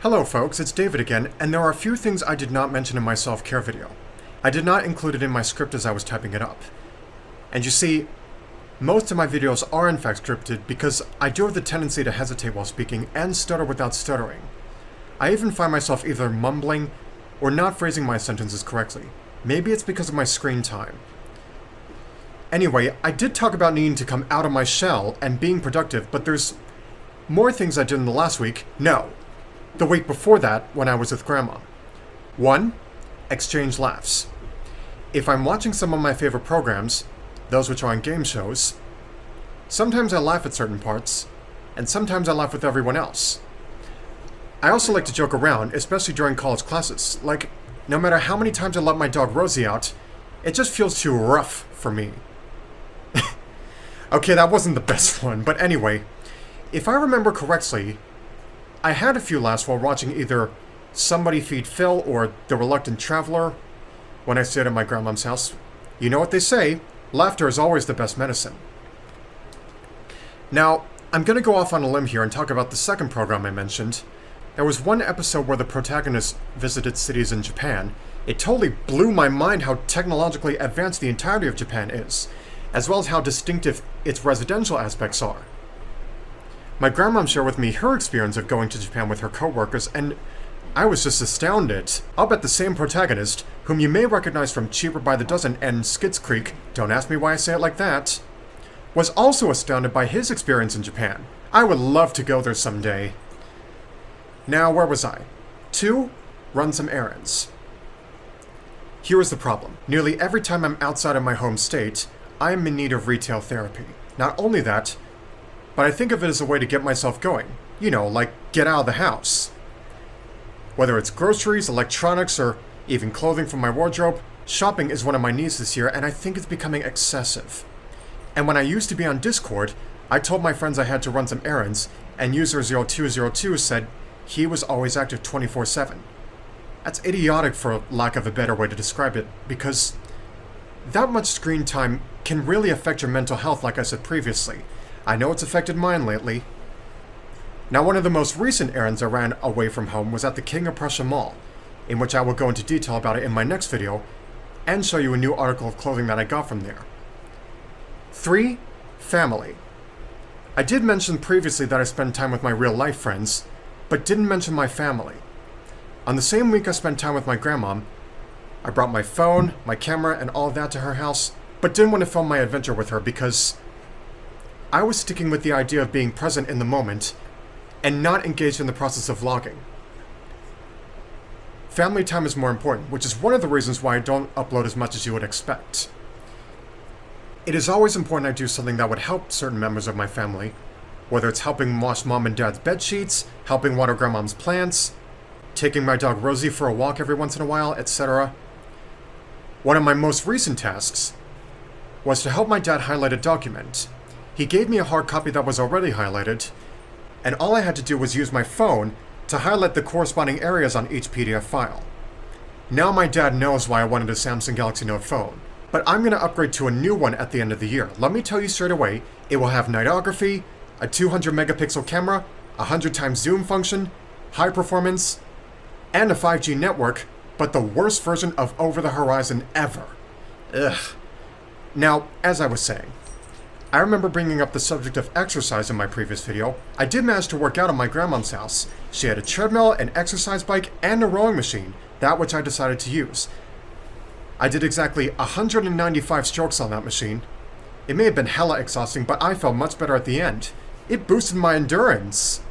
Hello folks, it's David again, and there are a few things I did not mention in my self-care video. I did not include it in my script as I was typing it up. And you see, most of my videos are in fact scripted because I do have the tendency to hesitate while speaking and stutter without stuttering. I even find myself either mumbling or not phrasing my sentences correctly. Maybe it's because of my screen time. Anyway, I did talk about needing to come out of my shell and being productive, but there's more things I did in the last week. No. The week before that, when I was with Grandma. 1. Exchange laughs. If I'm watching some of my favorite programs, those which are on game shows, sometimes I laugh at certain parts, and sometimes I laugh with everyone else. I also like to joke around, especially during college classes. Like, no matter how many times I let my dog Rosie out, it just feels too rough for me. Okay, that wasn't the best one, but anyway, if I remember correctly, I had a few laughs while watching either Somebody Feed Phil or The Reluctant Traveler when I stayed at my grandmom's house. You know what they say, laughter is always the best medicine. Now, I'm going to go off on a limb here and talk about the second program I mentioned. There was one episode where the protagonist visited cities in Japan. It totally blew my mind how technologically advanced the entirety of Japan is, as well as how distinctive its residential aspects are. My grandmom shared with me her experience of going to Japan with her co-workers, and I was just astounded. I'll bet the same protagonist, whom you may recognize from Cheaper by the Dozen and Schitt's Creek, don't ask me why I say it like that, was also astounded by his experience in Japan. I would love to go there someday. Now, where was I? 2. Run some errands. Here is the problem. Nearly every time I'm outside of my home state, I am in need of retail therapy. Not only that, but I think of it as a way to get myself going. You know, like get out of the house. Whether it's groceries, electronics, or even clothing from my wardrobe, shopping is one of my needs this year, and I think it's becoming excessive. And when I used to be on Discord, I told my friends I had to run some errands, and user0202 said he was always active 24/7. That's idiotic for lack of a better way to describe it, because that much screen time can really affect your mental health, like I said previously. I know it's affected mine lately. Now, one of the most recent errands I ran away from home was at the King of Prussia Mall, in which I will go into detail about it in my next video, and show you a new article of clothing that I got from there. 3. Family. I did mention previously that I spend time with my real-life friends, but didn't mention my family. On the same week I spent time with my grandmom, I brought my phone, my camera, and all of that to her house, but didn't want to film my adventure with her because I was sticking with the idea of being present in the moment and not engaged in the process of vlogging. Family time is more important, which is one of the reasons why I don't upload as much as you would expect. It is always important I do something that would help certain members of my family, whether it's helping wash mom and dad's bed sheets, helping water grandmom's plants, taking my dog Rosie for a walk every once in a while, etc. One of my most recent tasks was to help my dad highlight a document. He gave me a hard copy that was already highlighted, and all I had to do was use my phone to highlight the corresponding areas on each PDF file. Now my dad knows why I wanted a Samsung Galaxy Note phone, but I'm going to upgrade to a new one at the end of the year. Let me tell you straight away, it will have nightography, a 200 megapixel camera, a 100x zoom function, high performance, and a 5G network, but the worst version of over-the-horizon ever. Ugh. Now, as I was saying, I remember bringing up the subject of exercise in my previous video. I did manage to work out at my grandmom's house. She had a treadmill, an exercise bike, and a rowing machine, that which I decided to use. I did exactly 195 strokes on that machine. It may have been hella exhausting, but I felt much better at the end. It boosted my endurance.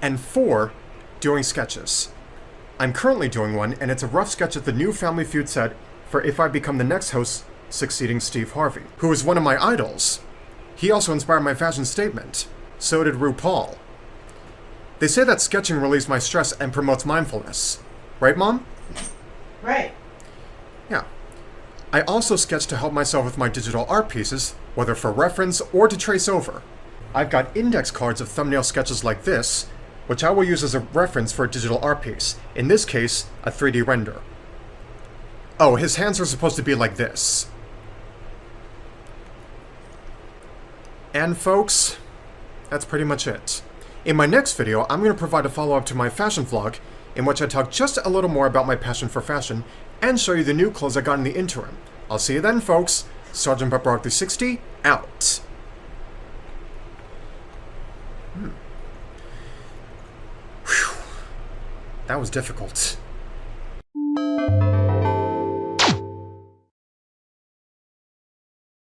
And 4, doing sketches. I'm currently doing one, and it's a rough sketch of the new Family Feud set for if I become the next host succeeding Steve Harvey, who is one of my idols. He also inspired my fashion statement. So did RuPaul. They say that sketching relieves my stress and promotes mindfulness. Right, Mom? Right. Yeah. I also sketch to help myself with my digital art pieces, whether for reference or to trace over. I've got index cards of thumbnail sketches like this, which I will use as a reference for a digital art piece, in this case, a 3D render. Oh, his hands are supposed to be like this. And folks, that's pretty much it. In my next video, I'm going to provide a follow-up to my fashion vlog, in which I talk just a little more about my passion for fashion, and show you the new clothes I got in the interim. I'll see you then, folks. Sergeant Pepper 60, out. Whew. That was difficult.